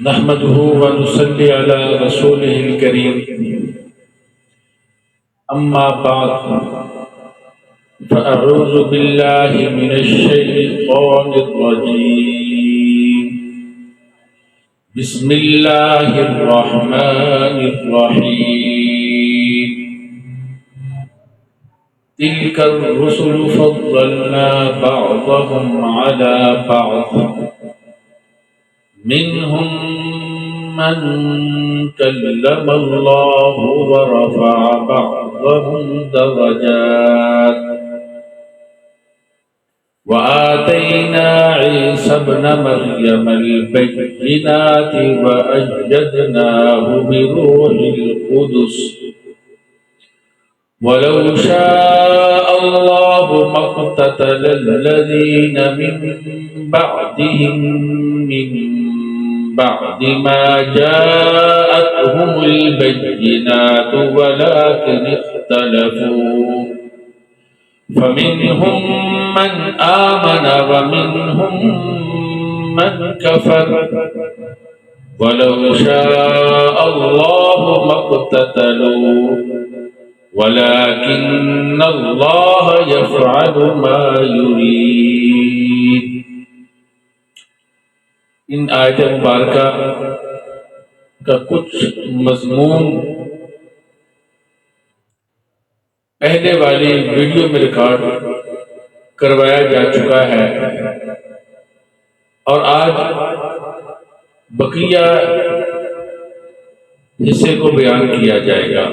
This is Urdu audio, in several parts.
نحمده ونصلي على رسوله الكريم أما بعد فأعوذ بالله من الشيطان الرجيم بسم الله الرحمن الرحيم تلك الرسل فضلنا بعضهم على بعض منهم من كلم الله ورفع بعضهم درجات وآتينا عيسى ابن مريم البينات وأيدناه بروح القدس ولو شاء الله ما اقتتل الذين من بعدهم من بعد ما جاءتهم البينات ولكن اختلفوا فمنهم من آمن ومنهم من كفر ولو شاء الله ما اقتتلوا ولكن الله يفعل ما يريد۔ ان آیت مبارکہ کا کچھ مضمون پہلے والی ویڈیو میں ریکارڈ کروایا جا چکا ہے اور آج بقیہ حصے کو بیان کیا جائے گا۔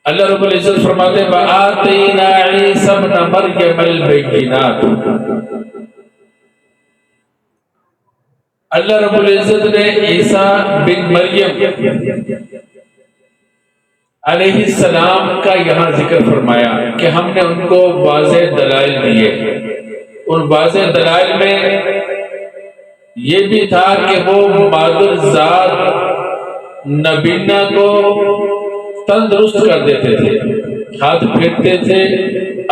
اللہ رب العزت فرماتے ہیں وَآتَيْنَا عِيسَى ابْنَ مَرْيَمَ الْبَيِّنَاتِ۔ اللہ رب العزت نے عیسیٰ بن مریم علیہ السلام کا یہاں ذکر فرمایا کہ ہم نے ان کو واضح دلائل دیے۔ ان واضح دلائل میں یہ بھی تھا کہ وہ مادر ذات نبینا کو تندرست کر دیتے تھے، ہاتھ پھیرتے تھے،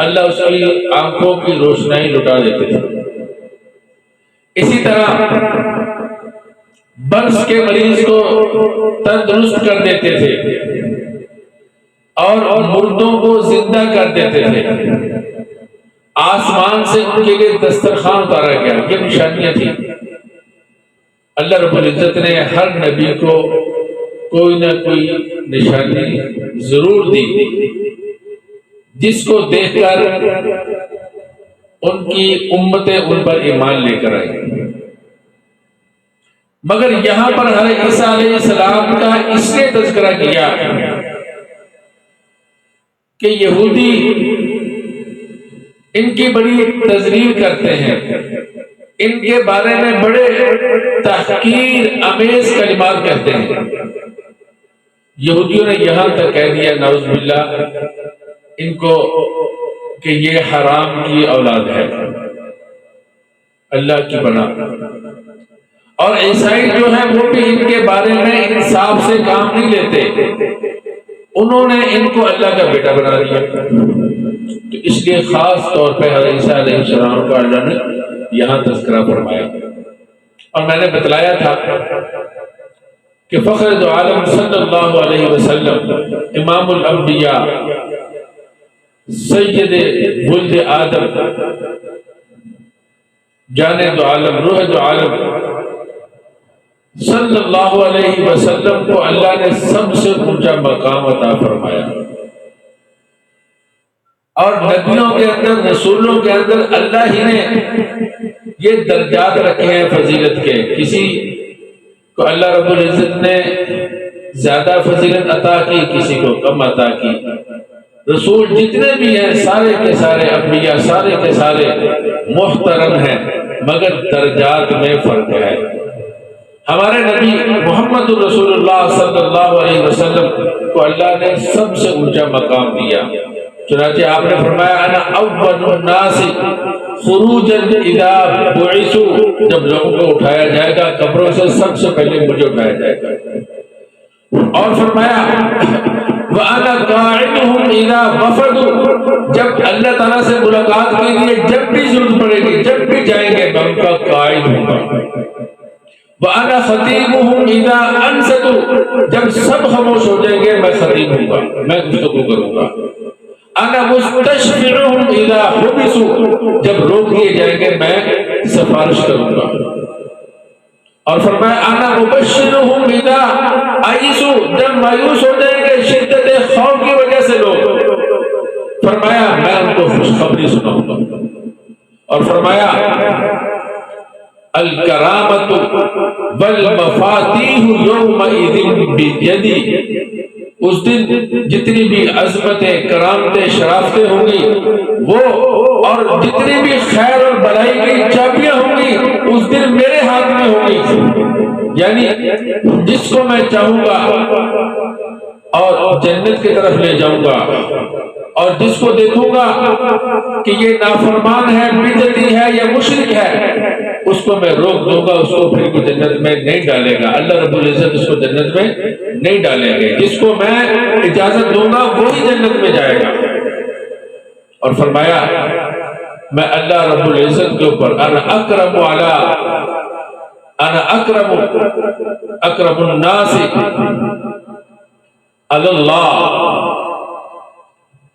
اللہ اس کی آنکھوں کی روشنائی لٹا دیتے تھے۔ اسی طرح برس کے مریض کو تندرست کر دیتے تھے اور مردوں کو زندہ کر دیتے تھے۔ آسمان سے ان کے لیے دسترخوان اتارا گیا، یہ نشانیاں تھیں۔ اللہ رب العزت نے ہر نبی کو کوئی نہ کوئی نشانی ضرور دی جس کو دیکھ کر ان کی امتیں ان پر ایمان لے کر آئی۔ مگر یہاں پر حضرت عیسیٰ علیہ السلام کا اس لیے تذکرہ کیا کہ یہودی ان کی بڑی تذلیل کرتے ہیں، ان کے بارے میں بڑے تحقیر آمیز کلمات کہتے ہیں۔ یہودیوں نے یہاں تک کہہ دیا نعوذ باللہ ان کو کہ یہ حرام کی اولاد ہے، اللہ کی بنا۔ اور عیسائی جو ہیں وہ بھی ان کے بارے میں انصاف سے کام نہیں لیتے، انہوں نے ان کو اللہ کا بیٹا بنا دیا۔ تو اس لیے خاص طور پہ حضرت عیسیٰ علیہ السلام کا اللہ نے یہاں تذکرہ فرمایا۔ اور میں نے بتلایا تھا کہ فخر دو عالم صلی اللہ علیہ وسلم، امام الانبیاء، سید ولد آدم، جان دو عالم، روح دو عالم صلی اللہ علیہ وسلم کو اللہ نے سب سے اونچا مقام عطا فرمایا۔ اور نبیوں کے اندر، رسولوں کے اندر اللہ ہی نے یہ درجات رکھے ہیں فضیلت کے۔ کسی کو اللہ رب العزت نے زیادہ فضیلت عطا کی، کسی کو کم عطا کی۔ رسول جتنے بھی ہیں سارے کے سارے انبیاء سارے کے سارے محترم ہیں، مگر درجات میں فرق ہے۔ ہمارے نبی محمد رسول اللہ صلی اللہ علیہ وسلم کو اللہ نے سب سے اونچا مقام دیا۔ چنانچہ آپ نے فرمایا انا اول الناس خروجا اذا بعثوا، جب لوگوں کو اٹھایا جائے گا قبروں سے سب سے پہلے مجھے اٹھایا جائے گا۔ اور فرمایا وَأَنَا قَاعِدُهُمْ إِذَا وَفَدُوا، جب اللہ تعالیٰ سے ملاقات کے لیے جب بھی ضرورت پڑے گی، جب بھی جائیں گے میں ان کا قائد ہوں گا۔ وَأَنَا خَطِيبُهُمْ إِذَا أَنْصَتُوا، جب سب خاموش ہو جائیں گے میں خطیب ہوں گا، میں گفتگو کروں گا۔ أَنَا مُسْتَشْفِعُهُمْ إِذَا حُبِسُوا، جب روک دیے جائیں گے میں سفارش کروں گا۔ اور فرمایا أَنَا مُبَشِّرُهُمْ إِذَا أَيِسُوا، جب مایوس ہو جائیں گے شدت خوف کی وجہ سے لوگ، فرمایا میں ان کو خوشخبری سناؤں گا۔ اور فرمایا الکرامۃ والمفاتیح یومئذ بیدی، اس دن جتنی بھی عظمتیں، کرامتیں، شرافتیں ہوں گی وہ، اور جتنی بھی خیر اور بھلائی کی چابیاں ہوں گی اس دن میرے ہاتھ میں ہوں گی۔ یعنی جس کو میں چاہوں گا اور جنت کی طرف لے جاؤں گا، اور جس کو دیکھوں گا کہ یہ نافرمان ہے، بدعتی ہے یا مشرک ہے، اس کو میں روک دوں گا، اس کو پھر جنت میں نہیں ڈالے گا، اللہ رب العزت اس کو جنت میں نہیں ڈالیں گے۔ جس کو میں اجازت دوں گا وہی جنت میں جائے گا۔ اور فرمایا میں اللہ رب العزت کے اوپر انا اکرم الناس علی اللہ،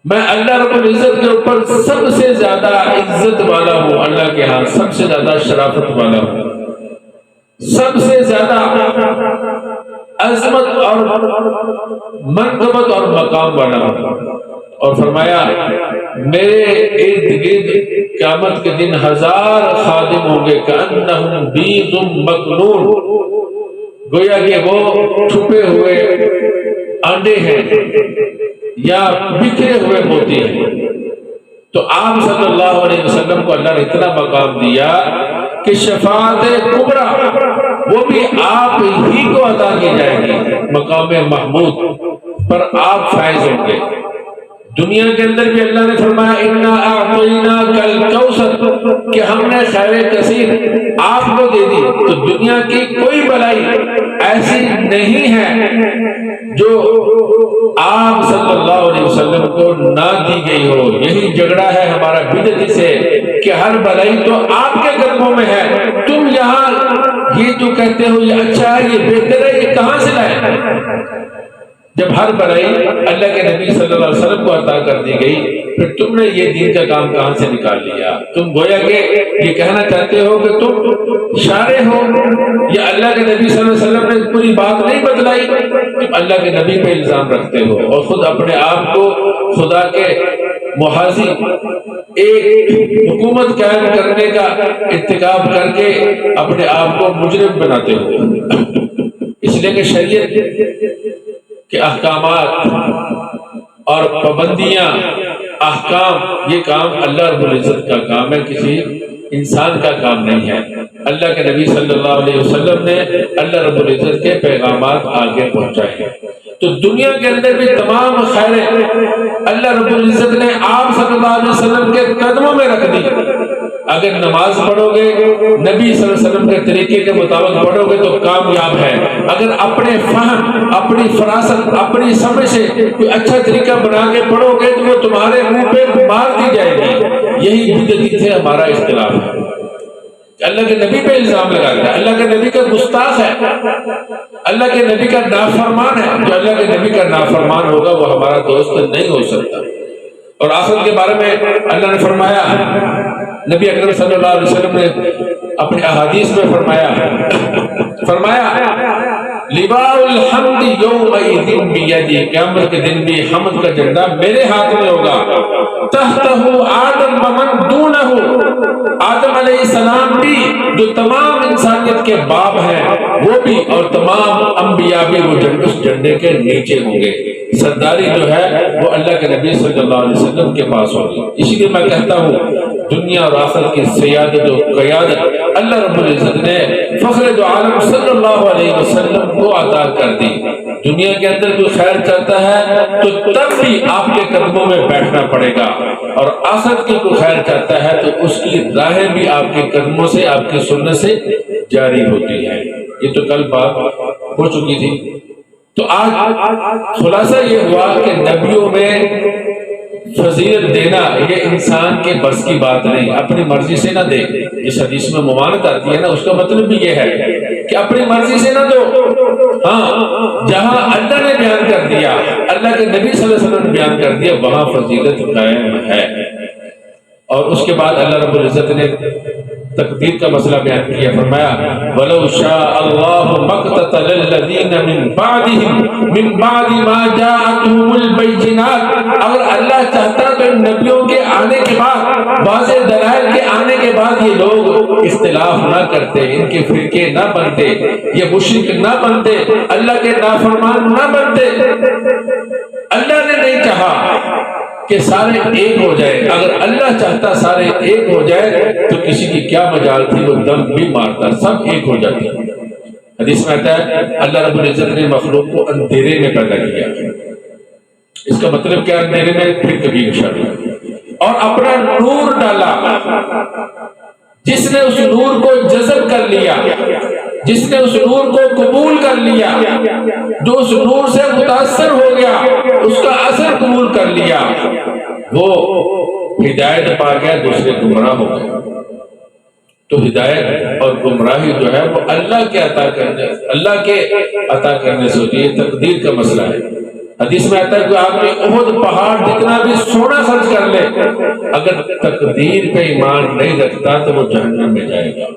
میں اللہ رب العزت کے اوپر سب سے زیادہ عزت والا ہوں، اللہ کے ہاں سب سے زیادہ شرافت والا ہوں، سب سے زیادہ عظمت اور منقبت اور مقام والا ہوں۔ اور فرمایا میرے ارد گرد قیامت کے دن 1000 خادم ہوں گے، کأنہم بیض مکنون، گویا کہ وہ چھپے ہوئے انڈے ہیں یا بکھرے ہوئے موتی ہیں۔ تو آپ صلی اللہ علیہ وسلم کو اللہ نے اتنا مقام دیا کہ شفاعت کبریٰ وہ بھی آپ ہی کو عطا کی جائے گی، مقام محمود پر آپ فائز ہوں گے۔ دنیا کے اندر بھی اللہ نے فرمایا اِنَّا أَعْطَيْنَاكَ الْكَوْثَرَ، کہ ہم نے خیر کثیر آپ کو دے دی۔ تو دنیا کی کوئی بلائی ایسی نہیں ہے جو آپ صلی اللہ علیہ وسلم کو نہ دی گئی ہو۔ یہی جھگڑا ہے ہمارا بدعت سے کہ ہر بلائی تو آپ کے قدموں میں ہے، تم یہاں یہ جو کہتے ہو یہ اچھا ہے، یہ بہتر ہے، یہ کہاں سے لائے؟ جب ہر بلائی اللہ کے نبی صلی اللہ علیہ وسلم کو عطا کر دی گئی، پھر تم نے یہ دین کا کام کہاں سے نکال لیا؟ تم گویا کہ یہ کہنا چاہتے ہو کہ تم شارع ہو، یا اللہ کے نبی صلی اللہ علیہ وسلم نے پوری بات نہیں بتلائی، تم اللہ کے نبی پہ الزام رکھتے ہو، اور خود اپنے آپ کو خدا کے محاذی ایک حکومت قائم کرنے کا ارتکاب کر کے اپنے آپ کو مجرم بناتے ہو۔ اس لیے کہ شریعت کہ احکامات اور پابندیاں، احکام، یہ کام اللہ رب العزت کا کام ہے، کسی انسان کا کام نہیں ہے۔ اللہ کے نبی صلی اللہ علیہ وسلم نے اللہ رب العزت کے پیغامات آگے پہنچائے ہیں۔ تو دنیا کے اندر بھی تمام خیریں اللہ رب العزت نے آپ صلی اللہ علیہ وسلم کے قدموں میں رکھ دی۔ اگر نماز پڑھو گے نبی صلی اللہ علیہ وسلم کے طریقے کے مطابق پڑھو گے تو کامیاب ہے، اگر اپنے فہم، اپنی فراست، اپنی سمجھ سے کوئی اچھا طریقہ بنا کے پڑھو گے تو وہ تمہارے منہ پہ مار دی جائے گی۔ یہی بدعت سے ہمارا اختلاف ہے، اللہ کے نبی پہ الزام لگاتا ہے، اللہ کے نبی کا گستاخ ہے، اللہ کے نبی کا نافرمان ہے۔ جو اللہ کے نبی کا نافرمان ہوگا وہ ہمارا دوست نہیں ہو سکتا۔ اور آخرت کے بارے میں اللہ نے فرمایا، نبی اکرم صلی اللہ علیہ وسلم نے اپنی احادیث میں فرمایا لواء الحمد یومئذ بیدی، قیامت کے دن بھی حمد کا جھنڈا میرے ہاتھ میں ہوگا۔ تحتہ آدم ومن دونہ، آدم علیہ السلام بھی جو تمام انسانیت کے باپ ہیں وہ بھی، اور تمام انبیاء بھی وہ اس جھنڈے کے نیچے ہوں گے۔ سرداری جو ہے وہ اللہ کے نبی صلی اللہ علیہ وسلم کے پاس ہوگی۔ اسی لیے میں کہتا ہوں دنیا اور آخرت کی سیادت و قیادت اللہ رب العزت نے فخر دو عالم صلی اللہ علیہ وسلم کو عطا کر دی۔ دنیا کے اندر جو خیر چاہتا ہے تو تب بھی آپ کے قدموں میں بیٹھنا پڑے گا، اور آخرت کی کوئی خیر چاہتا ہے تو اس کی راہیں بھی آپ کے قدموں سے، آپ کی سنت سے جاری ہوتی ہے۔ یہ تو کل بات ہو چکی تھی۔ تو آج خلاصہ یہ ہوا کہ نبیوں میں فضیلت دینا یہ انسان کے بس کی بات نہیں، اپنی مرضی سے نہ دے۔ اس حدیث میں ممانعت آتی ہے نا، اس کا مطلب بھی یہ ہے کہ اپنی مرضی سے نہ دو۔ ہاں، جہاں اللہ نے بیان کر دیا، اللہ کے نبی صلی اللہ علیہ وسلم نے بیان کر دیا، وہاں فضیلت قائم ہے۔ اور اس کے بعد اللہ رب العزت نے تقدیر کا مسئلہ بیان کیا، فرمایا وَلَوْ شَاءَ اللَّهُ مَقْتَتَلَ الَّذِينَ مِن بَعْدِهِمْ مِن بَعْدِ مَا جَاءَتْهُمُ الْبَيِّنَاتُ، اگر اللہ چاہتا تو ان نبیوں کے آنے کے بعد، واضح دلائل کے آنے کے بعد یہ لوگ اختلاف نہ کرتے، ان کے فرقے نہ بنتے، یہ مشرک نہ بنتے، اللہ کے نافرمان نہ بنتے۔ اللہ نے نہیں چاہا کہ سارے ایک ہو جائے، اگر اللہ چاہتا سارے ایک ہو جائے تو کسی کی کیا مجال تھی، وہ دم بھی مارتا، سب ایک ہو جاتے۔ حدیث میں آتا ہے اللہ رب العزت نے مخلوق کو اندھیرے میں پیدا کیا، اس کا مطلب کیا؟ اندھیرے میں پھر کبھی نشانی، اور اپنا نور ڈالا، جس نے اس نور کو جذب کر لیا، جس نے اس نور کو قبول کر لیا، جو اس نور سے متاثر ہو گیا، اس کا اثر قبول کر لیا، وہ ہدایت پا گیا، دوسرے گمراہ ہو گئے۔ تو ہدایت اور گمراہی جو ہے وہ اللہ کے عطا کرنے سے ہوتی ہے، تقدیر کا مسئلہ ہے۔ حدیث میں آتا ہے کہ آپ نے احد پہاڑ جتنا بھی سونا خرچ کر لے، اگر تقدیر پہ ایمان نہیں رکھتا تو وہ جہنم میں جائے گا۔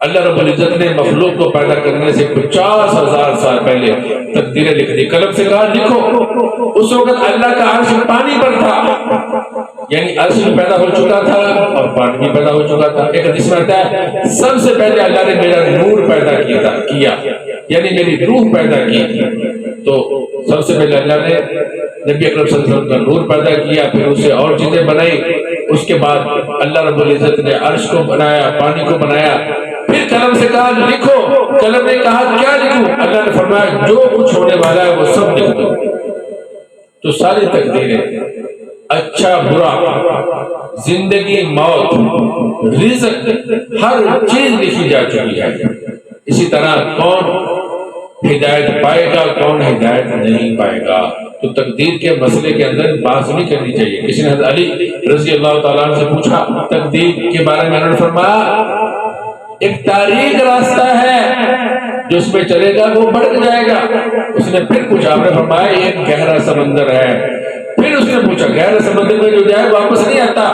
اللہ رب العزت نے مخلوق کو پیدا کرنے سے 50,000 سال پہلے تقدیریں لکھ دی، قلم سے کہا لکھو۔ اس وقت اللہ کا عرش پانی پر تھا، یعنی عرش بھی پیدا ہو چکا تھا اور پانی بھی پیدا ہو چکا تھا۔ ایک حدیث میں آتا ہے سب سے پہلے اللہ نے میرا نور پیدا کیا، یعنی میری روح پیدا کی۔ تو سب سے پہلے اللہ نے نبی اکرم صلی اللہ علیہ وسلم کا نور پیدا کیا، پھر اسے اور چیزیں بنائی۔ اس کے بعد اللہ رب العزت نے عرش کو بنایا، پانی کو بنایا، پھر قلم سے کہا لکھو۔ قلم نے کہا کیا لکھوں؟ اللہ نے فرمایا جو کچھ ہونے والا ہے وہ سب لکھ دو۔ تو ساری تقدیریں، اچھا برا، زندگی موت، رزق، ہر چیز لکھی جا چکی ہے۔ اسی طرح کون ہدایت پائے گا، کون ہدایت نہیں پائے گا۔ تو تقدیر کے مسئلے کے اندر بات نہیں کرنی چاہیے۔ کسی نے حضرت علی رضی اللہ تعالیٰ عنہ سے پوچھا تقدیر کے بارے میں، انہوں نے فرمایا ایک تاریخ راستہ ہے، جو اس میں چلے گا وہ بڑھ جائے گا۔ اس نے پھر پوچھا، آپ نے فرمایا ایک گہرا سمندر ہے۔ پھر اس نے پوچھا گہرا سمندر میں جو جائے واپس نہیں آتا۔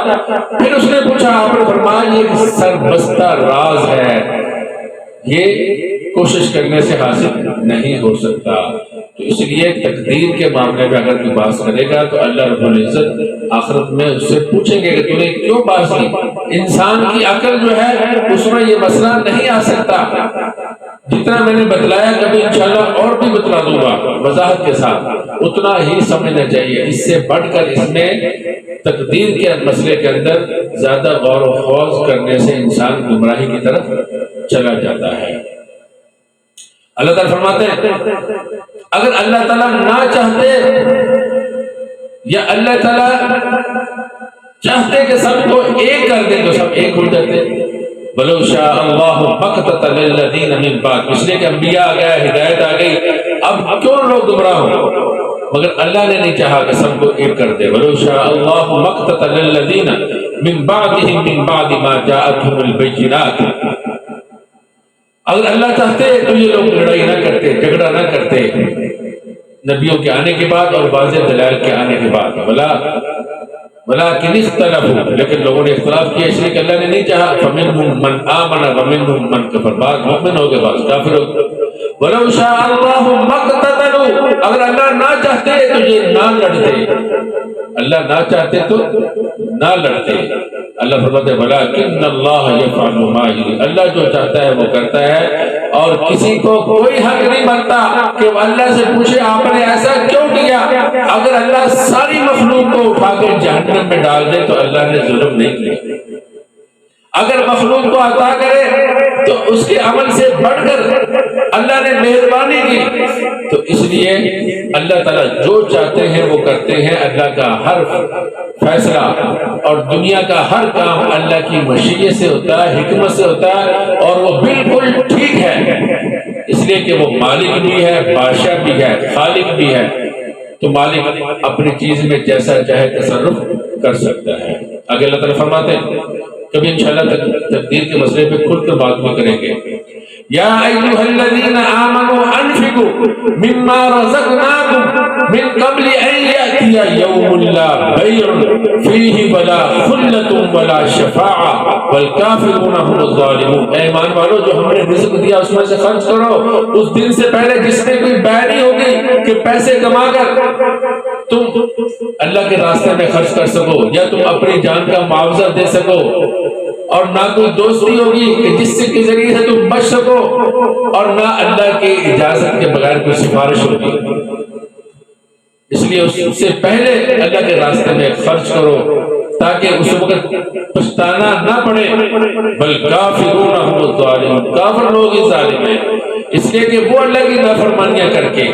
پھر اس نے پوچھا، آپ نے فرمایا یہ ایک سربستہ راز ہے، یہ کوشش کرنے سے حاصل نہیں ہو سکتا۔ تو اس لیے تقدیر کے معاملے میں اگر کوئی بحث کرے گا تو اللہ رب العزت آخرت میں اس سے پوچھیں گے کہ تو نے کیوں بحث کی۔ انسان کی عقل جو ہے اس میں یہ مسئلہ نہیں آ سکتا۔ جتنا میں نے بتلایا کبھی انشاءاللہ اور بھی بتلا دوں گا وضاحت کے ساتھ، اتنا ہی سمجھنا چاہیے۔ اس سے بڑھ کر اس میں تقدیر کے مسئلے کے اندر زیادہ غور و خوض کرنے سے انسان گمراہی کی طرف چلا جاتا ہے۔ اللہ تعالیٰ فرماتے ہیں اگر اللہ تعالیٰ نہ چاہتے یا اللہ تعالیٰ چاہتے کہ سب کو ایک کر دیں تو سب ایک ہو جاتے۔ وَلَوْ شَاءَ اللَّهُ مَقْتَتَلَ الَّذِينَ مِن بَعْدِ، اس لیے کہ انبیاء آ گیا، ہدایت آ گئی، اب کیوں لوگ گمراہ ہوں؟ مگر اللہ نے نہیں چاہا کہ سب کو ایک کر دے۔ وَلَوْ شَاءَ اللَّهُ مَقْتَتَلَ الَّذِينَ مِن بَعْدِهِم مِن بَعْدِ مَا جَاءَتْهُمُ الْبَيِّنَاتُ، اگر اللہ چاہتے تو یہ لوگ لڑائی نہ کرتے، جھگڑا نہ کرتے نبیوں کے آنے کے بعد اور واضح دلائل کے آنے کے بعد۔ وَلَٰكِنِ اخْتَلَفُوا، لیکن لوگوں نے اختلاف کیا، اس لیے کہ اللہ نے نہیں چاہا۔ فَمِنْهُم مَّنْ آمَنَ وَمِنْهُم مَّنْ كَفَرَ، بعض مومن ہو گئے بعض کافر ہو گئے۔ وَلَوْ شَاءَ اللَّهُ مَا اقْتَتَلُوا، اگر اللہ نہ چاہتے تو یہ نہ لڑتے، اللہ نہ چاہتے تو نہ لڑتے۔ اللہ فرماتے ہیں وَلَٰكِنَّ اللَّهَ يَفْعَلُ مَا يُرِيدُ، اللہ جو چاہتا ہے وہ کرتا ہے، اور کسی کو کوئی حق نہیں بنتا کہ وہ اللہ سے پوچھے آپ نے ایسا کیوں کیا۔ اگر اللہ ساری مخلوق کو اٹھا کے جہنم میں ڈال دے تو اللہ نے ظلم نہیں کیا۔ اگر مخلوق کو عطا کرے تو اس کے عمل سے بڑھ کر اللہ نے مہربانی کی۔ تو اس لیے اللہ تعالیٰ جو چاہتے ہیں وہ کرتے ہیں۔ اللہ کا ہر فیصلہ اور دنیا کا ہر کام اللہ کی مشیت سے ہوتا ہے، حکمت سے ہوتا ہے، اور وہ بالکل ٹھیک ہے، اس لیے کہ وہ مالک بھی ہے، بادشاہ بھی ہے، خالق بھی ہے۔ تو مالک اپنی چیز میں جیسا چاہے تصرف کر سکتا ہے۔ آگے اللہ تعالیٰ فرماتے ہیں، کبھی انشاءاللہ تقدیر کے مسئلے پہ کھل کر بات بھی کریں گے۔ یا ایھا الذین آمنوا انفقوا مما رزقناکم من قبل ان یأتی یوم لا بیع فیہ ولا خلۃ ولا شفاعۃ والکافرون هم الظالمون۔ اے ایمان والو، جو ہم نے رزق دیا اس میں سے خرچ کرو اس دن سے پہلے جس میں کوئی بیع نہیں ہوگی کہ پیسے کما کر تم اللہ کے راستے میں خرچ کر سکو یا تم اپنی جان کا معاوضہ دے سکو، اور نہ کوئی دوستی ہوگی کہ جس کے ذریعے سے تم بچ سکو، اور نہ اللہ کی اجازت کے بغیر کوئی سفارش ہوگی۔ اس لیے اس سے پہلے اللہ کے راستے میں خرچ کرو تاکہ اس وقت پچھتانا نہ پڑے۔ بل کافرون هم الظالمون، کافر لوگ ہی ظالم ہیں، اس لیے کہ وہ اللہ کی نافرمانیاں کر کے،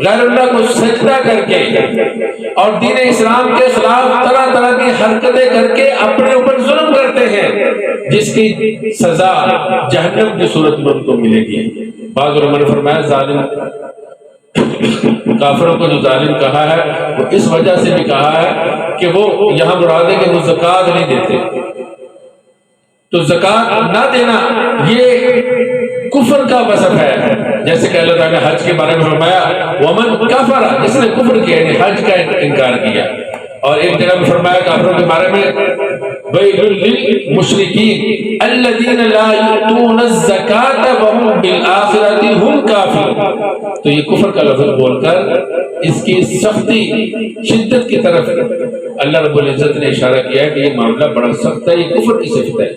غیر اللہ کو سجدہ کر کے اور دین اسلام کے خلاف طرح طرح کی حرکتیں کر کے اپنے اوپر ظلم کرتے ہیں، جس کی سزا جہنم کی صورت میں ان کو ملے گی۔ بعض علماء نے فرمایا ظالم کافروں کو جو ظالم کہا ہے وہ اس وجہ سے بھی کہا ہے کہ وہ یہاں مراد ہے کہ وہ زکوٰۃ نہیں دیتے، تو زکوٰۃ نہ دینا یہ کفر کا وصف ہے، جیسے کہ اللہ تعالیٰ نے حج کے بارے میں فرمایا ومن کفر، جس نے کفر کیا یعنی حج کا انکار کیا، اور ایک جگہ میں فرمایا کافروں کے بارے میں ویل للمشرکین الذین لا یؤتون الزکاۃ وهم بالآخرۃ هم کافرون۔ تو یہ کفر کا لفظ بول کر اس کی سختی شدت کی طرف اللہ رب العزت نے اشارہ کیا ہے کہ یہ معاملہ بڑا سخت ہے، یہ کفر کی صفت ہے۔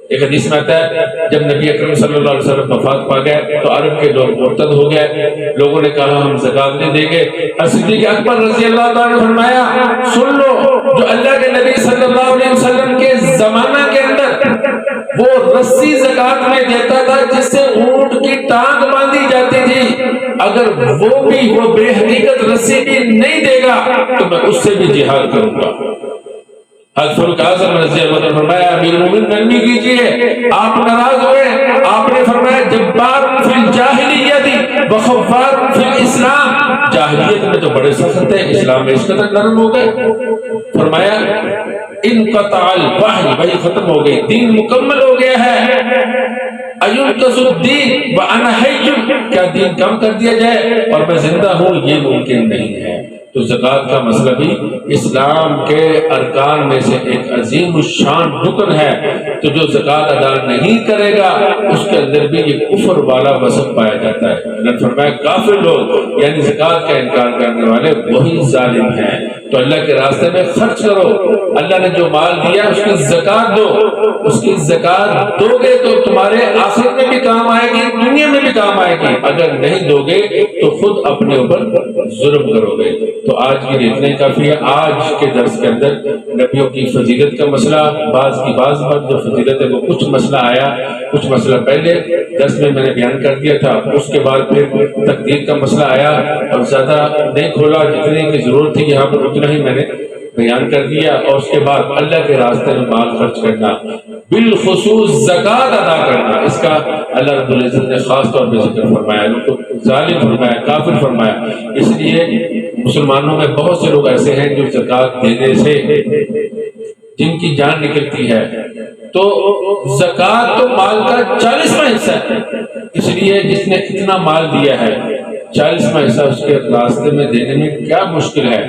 ایک حدیث میں آتا ہے جب نبی اکرم صلی اللہ علیہ وسلم وفات پا گئے تو عرب کے لوگ مرتد ہو گئے، لوگوں نے کہا ہم زکوٰۃ نہیں دیں گے۔ صدیق اکبر رضی اللہ تعالیٰ نے فرمایا سن لو، جو اللہ کے نبی صلی اللہ علیہ وسلم کے زمانہ کے اندر وہ رسی زکوٰۃ میں دیتا تھا جس سے اونٹ کی ٹانگ باندھی جاتی تھی، اگر وہ بے حقیقت رسی بھی نہیں دے گا تو میں اس سے بھی جہاد کروں گا۔ حضرت فاروق اعظم رضی اللہ عنہ نے فرمایا امیر المومنین نرمی کیجیے، آپ ناراض ہوئے، آپ نے فرمایا جبار فی الجاہلیت وخوار فی الاسلام، جاہلیت میں تو بڑے سخت تھے، اسلام میں اس قدر نرم ہو گئے۔ فرمایا انقطع الوحی، وحی ختم ہو گئی، دین مکمل ہو گیا ہے۔ ایونقص الدین وانا حی، کیا دین کم کر دیا جائے اور میں زندہ ہوں، یہ ممکن نہیں ہے۔ تو زکوٰۃ کا مسئلہ بھی اسلام کے ارکان میں سے ایک عظیم الشان رکن ہے، تو جو زکوٰۃ ادا نہیں کرے گا اس کے اندر بھی یہ کفر والا وصف پایا جاتا ہے۔ اللہ نے فرمایا کافر لوگ یعنی زکوٰۃ کا انکار کرنے والے وہی ظالم ہیں۔ تو اللہ کے راستے میں خرچ کرو، اللہ نے جو مال دیا اس کی زکوٰۃ دو، اس کی زکوٰۃ دو گے تو تمہارے آخرت میں بھی کام آئے گی، دنیا میں بھی کام آئے گی، اگر نہیں دو گے تو خود اپنے اوپر ظلم کرو گے۔ تو آج کے لیے اتنا ہی کافی ہے۔ آج کے درس کے اندر نبیوں کی فضیلت کا مسئلہ، بعض بات جو فضیلت ہے وہ کچھ مسئلہ آیا، کچھ مسئلہ پہلے درس میں نے بیان کر دیا تھا، اس کے بعد پھر تقدیر کا مسئلہ آیا اور زیادہ نہیں کھولا، جتنے کی ضرورت تھی یہاں پر اتنا ہی میں نے بیان کر دیا، اور اس کے بعد اللہ کے راستے میں مال خرچ کرنا، بالخصوص زکوٰۃ ادا کرنا، اس کا اللہ رب العزت نے خاص طور پہ ذکر فرمایا، ان کو ظالم فرمایا، کافر فرمایا۔ اس لیے مسلمانوں میں بہت سے لوگ ایسے ہیں جو زکوٰۃ دینے سے جن کی جان نکلتی ہے، تو زکوٰۃ تو مال کا 40واں حصہ ہے، اس لیے جس نے اتنا مال دیا ہے 40واں حصہ اس کے راستے میں دینے میں کیا مشکل ہے۔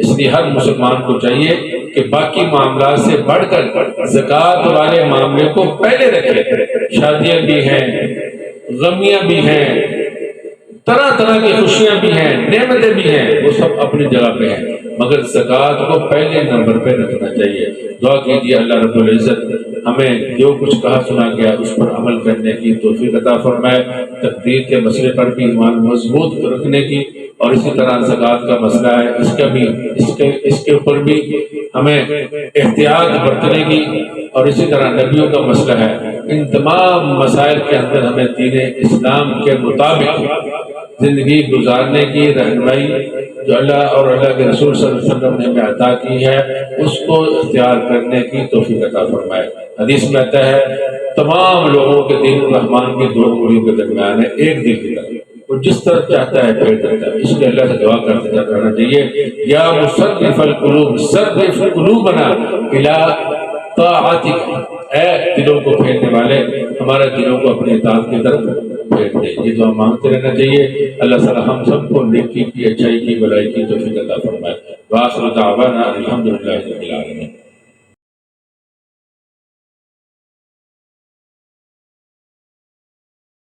اس لیے ہر مسلمان کو چاہیے کہ باقی معاملات سے بڑھ کر زکوٰۃ والے معاملے کو پہلے رکھے۔ شادیاں بھی ہیں، غمیاں بھی ہیں، طرح طرح کی خوشیاں بھی ہیں، نعمتیں بھی ہیں، وہ سب اپنی جگہ پہ ہیں، مگر زکوٰۃ کو پہلے نمبر پہ رکھنا چاہیے۔ دعا کیجیے اللہ رب العزت ہمیں جو کچھ کہا سنا گیا اس پر عمل کرنے کی توفیق عطا فرمائے، تقدیر کے مسئلے پر بھی ایمان مضبوط رکھنے کی، اور اسی طرح زکوٰۃ کا مسئلہ ہے اس کے اوپر بھی ہمیں احتیاط برتنے کی، اور اسی طرح نبیوں کا مسئلہ ہے، ان تمام مسائل کے اندر ہمیں دین اسلام کے مطابق زندگی گزارنے کی رہنمائی جو اللہ اور اللہ کے رسول صلی اللہ علیہ وسلم نے ہمیں عطا کی ہے اس کو اختیار کرنے کی توفیق عطا فرمائے۔ حدیث میں آتا ہے تمام لوگوں کے دین الرحمن کی دو انگلیوں کے درمیان ہے، ایک دل کی طرح، وہ جس طرف چاہتا ہے پھیر دیتا ہے. اس لیے اللہ سے دعا کرتے رہنا چاہیے، یا مصرف القلوب صرف قلوبنا الی طاعتک، اے دلوں کو پھیرنے والے ہمارے دلوں کو اپنے اطاعت کی طرف پھیر دے. یہ دعا مانگتے رہنا چاہیے. اللہ تعالی ہم سب کو نیکی کی، اچھائی کی، بھلائی کی توفیق عطا فرمائے. وآخر دعوانا الحمدللہ رب العالمین.